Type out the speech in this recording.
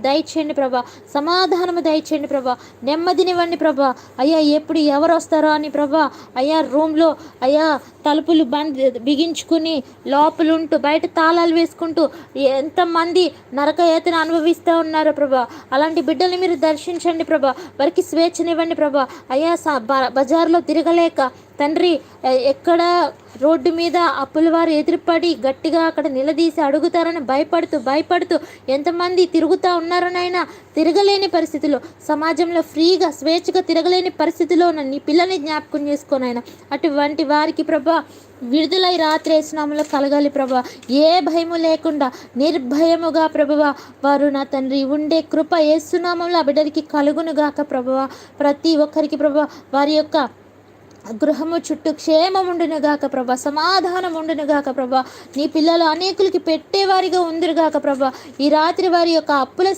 దయచేయండి ప్రభా, సమాధానము దయచేయండి ప్రభా, నెమ్మదినివ్వండి ప్రభా. అయ్యా ఎప్పుడు ఎవరు వస్తారో అని ప్రభా, అయ్యా రూమ్లో అయ్యా తలుపులు బిగించుకుని లోపలుంటూ బయట తాళాలు వేసుకుంటూ ఎంతమంది నరకయాతన అనుభవిస్తూ ఉన్నారో ప్రభా, అలాంటి బిడ్డల్ని మీరు దర్శించండి ప్రభా, వారికి స్వేచ్ఛనివ్వండి ప్రభా. అయ్యా బజార్లో తిరగలేక తండ్రి, ఎక్కడ రోడ్డు మీద అప్పుల వారు ఎదురుపడి గట్టిగా అక్కడ నిలదీసి అడుగుతారని భయపడుతూ ఎంతమంది తిరుగుతూ ఉన్నారనైనా తిరగలేని పరిస్థితిలో, సమాజంలో ఫ్రీగా స్వేచ్ఛగా తిరగలేని పరిస్థితిలో ఉన్న నీ పిల్లల్ని జ్ఞాపకం చేసుకోనైనా అటువంటి వారికి ప్రభా విడుదలై రాత్రి స్నామంలో కలగాలి ప్రభా. ఏ భయము లేకుండా నిర్భయముగా ప్రభువా వారు నా తండ్రి ఉండే కృప యేసునామంలో బిడ్డలకి కలుగునుగాక ప్రభువా. ప్రతి ఒక్కరికి ప్రభా వారి యొక్క గృహము చుట్టూ క్షేమం ఉండునుగాక ప్రభా, సమాధానం ఉండునుగాక ప్రభా. నీ పిల్లలు అనేకులకి పెట్టేవారిగా ఉందిరుగాక ప్రభా. ఈ రాత్రి వారి యొక్క అప్పుల